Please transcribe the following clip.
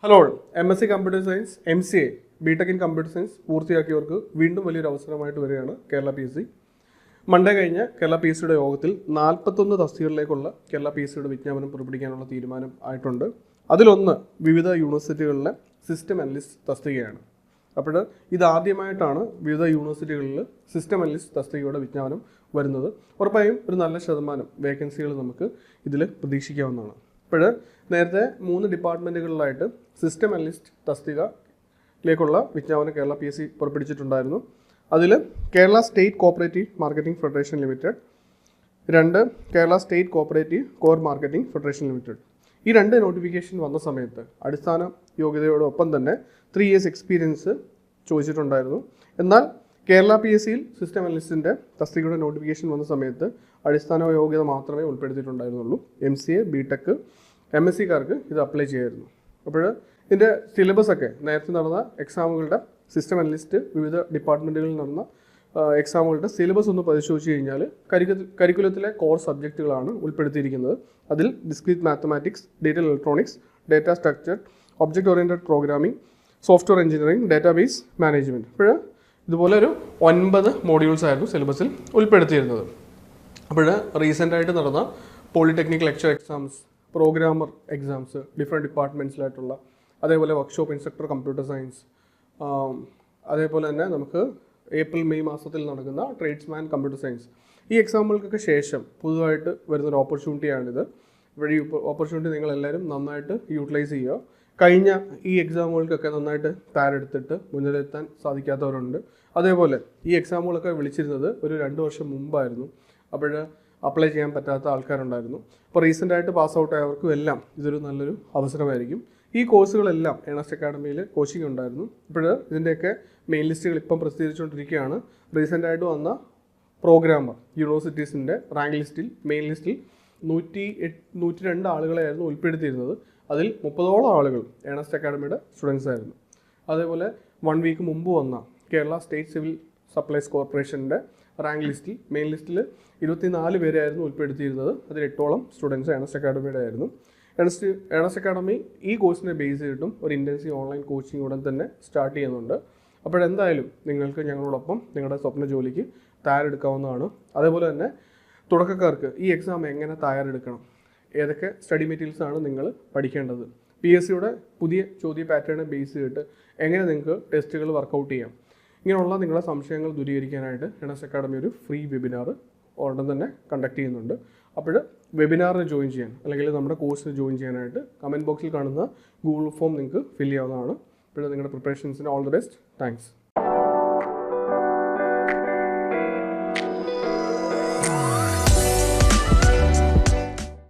Hello MSc computer science MCA BTech in computer science പൂർത്തിയാക്കിയവർക്ക് വീണ്ടും വലിയൊരു അവസരമായിട്ട് വരികയാണ് കേരള PSC. മൺഡേ കഴിഞ്ഞ കേരള PSCയുടെ യോഗത്തിൽ 41 തസ്തികകളിലേക്കുള്ള കേരള PSCയുടെ വിജ്ഞാപനം പുറപ്പെടുവിക്കാനുള്ള തീരുമാനം ആയിട്ടുണ്ട്. അതിലൊന്ന് വിവിധ യൂണിവേഴ്സിറ്റികളിലെ സിസ്റ്റം അനലിസ്റ്റ് തസ്തികയാണ്. അപ്പോൾ ഇതാദ്യമായിട്ടാണ് വിവിധ യൂണിവേഴ്സിറ്റികളിൽ സിസ്റ്റം അനലിസ്റ്റ് തസ്തികയുടെ വിജ്ഞാപനം വരുന്നത്. ഉറപ്പായും ഒരു നല്ല ശതമാനം വേക്കൻസികൾ നമുക്ക് ഇതിൽ പ്രതീക്ഷിക്കാവുന്നതാണ്. അപ്പോൾ നേരത്തെ 3 ഡിപ്പാർട്ട്മെൻറ്റുകളിലായിട്ട് സിസ്റ്റം അനലിസ്റ്റ് തസ്തികയിലേക്കുള്ള വിജ്ഞാപനം കേരള PSC പുറപ്പെടുവിച്ചിട്ടുണ്ടായിരുന്നു. അതിൽ Kerala state cooperative marketing federation limited, 2 Kerala state cooperative core marketing federation limited. ഈ 2 നോട്ടിഫിക്കേഷൻ വന്ന സമയത്ത് അടിസ്ഥാന യോഗ്യതയോടൊപ്പം തന്നെ 3 years എക്സ്പീരിയൻസ് ചോദിച്ചിട്ടുണ്ടായിരുന്നു. എന്നാൽ കേരള PSCയിൽ സിസ്റ്റം അനലിസ്റ്റിൻ്റെ തസ്തികയുടെ നോട്ടിഫിക്കേഷൻ വന്ന സമയത്ത് അടിസ്ഥാന യോഗ്യത മാത്രമേ ഉൾപ്പെടുത്തിയിട്ടുണ്ടായിരുന്നുള്ളൂ. MCA ബിടെക് MScക്കാർക്ക് ഇത് അപ്ലൈ ചെയ്യായിരുന്നു. അപ്പോൾ ഇതിൻ്റെ സിലബസൊക്കെ നേരത്തെ നടന്ന എക്സാമുകളുടെ സിസ്റ്റം അനലിസ്റ്റ് വിവിധ ഡിപ്പാർട്ട്മെൻറ്റുകളിൽ നടന്ന എക്സാമുകളുടെ സിലബസ് ഒന്ന് പരിശോധിച്ച് കഴിഞ്ഞാൽ കരിക്കുലത്തിലെ കോർ സബ്ജക്റ്റുകളാണ് ഉൾപ്പെടുത്തിയിരിക്കുന്നത്. അതിൽ discrete mathematics, detail electronics, data structure, object oriented programming, software engineering, database management. അപ്പോൾ ഇതുപോലെ ഒരു 9 മോഡ്യൂൾസ് ആയിരുന്നു സിലബസിൽ ഉൾപ്പെടുത്തിയിരുന്നത്. അപ്പോൾ റീസെൻ്റായിട്ട് നടന്ന polytechnic lecture exams, programmer exams, different ഡിപ്പാർട്ട്മെൻറ്റ്സിലായിട്ടുള്ള, അതേപോലെ വർക്ക്ഷോപ്പ് ഇൻസ്ട്രക്ടർ കമ്പ്യൂട്ടർ സയൻസ്, അതേപോലെ തന്നെ നമുക്ക് ഏപ്രിൽ-മെയ് മാസത്തിൽ നടക്കുന്ന ട്രേഡ്സ്മാൻ കമ്പ്യൂട്ടർ സയൻസ്, ഈ എക്സാമുകൾക്കൊക്കെ ശേഷം പുതുതായിട്ട് വരുന്നൊരു ഓപ്പർച്യൂണിറ്റിയാണിത്. ഇവിടെ ഈ ഓപ്പർച്യൂണിറ്റി നിങ്ങളെല്ലാവരും നന്നായിട്ട് യൂട്ടിലൈസ് ചെയ്യുക. കഴിഞ്ഞ ഈ എക്സാമുകൾക്കൊക്കെ നന്നായിട്ട് തയ്യാറെടുത്തിട്ട് മുന്നിലെത്താൻ സാധിക്കാത്തവരുണ്ട്. അതേപോലെ ഈ എക്സാമുകളൊക്കെ വിളിച്ചിരുന്നത് ഒരു 2 വർഷം മുമ്പായിരുന്നു. അപ്പോൾ അപ്ലൈ ചെയ്യാൻ പറ്റാത്ത ആൾക്കാരുണ്ടായിരുന്നു. അപ്പോൾ റീസെൻ്റായിട്ട് പാസ് ഔട്ട് ആയവർക്കും എല്ലാം ഇതൊരു നല്ലൊരു അവസരമായിരിക്കും. ഈ കോഴ്സുകളെല്ലാം ഏണസ്റ്റ് അക്കാഡമിയിൽ കോച്ചിങ് ഉണ്ടായിരുന്നു. ഇപ്പോൾ ഇതിൻ്റെയൊക്കെ മെയിൻ ലിസ്റ്റുകൾ ഇപ്പം പ്രസിദ്ധീകരിച്ചുകൊണ്ടിരിക്കുകയാണ്. റീസെൻ്റായിട്ട് വന്ന പ്രോഗ്രാമർ യൂണിവേഴ്സിറ്റീസിൻ്റെ റാങ്ക് ലിസ്റ്റിൽ മെയിൻ ലിസ്റ്റിൽ 102 ആളുകളെയായിരുന്നു ഉൾപ്പെടുത്തിയിരുന്നത്. അതിൽ 30ഓളം ആളുകൾ ഏണസ്റ്റ് അക്കാഡമിയുടെ സ്റ്റുഡൻസ് ആയിരുന്നു. അതേപോലെ 1 വീക്ക് മുമ്പ് വന്ന കേരള സ്റ്റേറ്റ് സിവിൽ സപ്ലൈസ് കോർപ്പറേഷൻ്റെ റാങ്ക് ലിസ്റ്റിൽ മെയിൻ ലിസ്റ്റിൽ 24 പേരെയായിരുന്നു ഉൾപ്പെടുത്തിയിരുന്നത്. അതിൽ 8ഓളം സ്റ്റുഡൻസ് ഏണസ്റ്റ് അക്കാഡമിയുടെ ആയിരുന്നു. ഏണസ്റ്റ് അക്കാഡമി ഈ കോഴ്സിനെ ബേസ് ചെയ്തിട്ടും ഒരു ഇൻറ്റൻസീവ് ഓൺലൈൻ കോച്ചിങ് ഉടൻ തന്നെ സ്റ്റാർട്ട് ചെയ്യുന്നുണ്ട്. അപ്പോഴെന്തായാലും നിങ്ങൾക്ക് ഞങ്ങളോടൊപ്പം നിങ്ങളുടെ സ്വപ്ന ജോലിക്ക് തയ്യാറെടുക്കാവുന്നതാണ്. അതേപോലെ തന്നെ തുടക്കക്കാർക്ക് ഈ എക്സാം എങ്ങനെ തയ്യാറെടുക്കണം, ഏതൊക്കെ സ്റ്റഡി മെറ്റീരിയൽസാണ് നിങ്ങൾ പഠിക്കേണ്ടത്, PSCയുടെ പുതിയ ചോദ്യ പാറ്റേണെ ബേസ് ചെയ്തിട്ട് എങ്ങനെ നിങ്ങൾക്ക് ടെസ്റ്റുകൾ വർക്കൗട്ട് ചെയ്യാം, ഇങ്ങനെയുള്ള നിങ്ങളുടെ സംശയങ്ങൾ ദൂരീകരിക്കാനായിട്ട് ഏണസ്റ്റ് അക്കാഡമി ഒരു ഫ്രീ വെബിനാർ ഉടൻ തന്നെ കണ്ടക്ട് ചെയ്യുന്നുണ്ട്. അപ്പോൾ വെബിനാറിന് ജോയിൻ ചെയ്യാൻ അല്ലെങ്കിൽ നമ്മുടെ കോഴ്സിന് ജോയിൻ ചെയ്യാനായിട്ട് കമൻറ്റ് ബോക്സിൽ കാണുന്ന ഗൂഗിൾ ഫോം നിങ്ങൾക്ക് ഫിൽ ചെയ്യാവുന്നതാണ്. അപ്പോൾ നിങ്ങളുടെ പ്രിപ്പറേഷൻസിന് ഓൾ ദി ബെസ്റ്റ്. താങ്ക്സ്.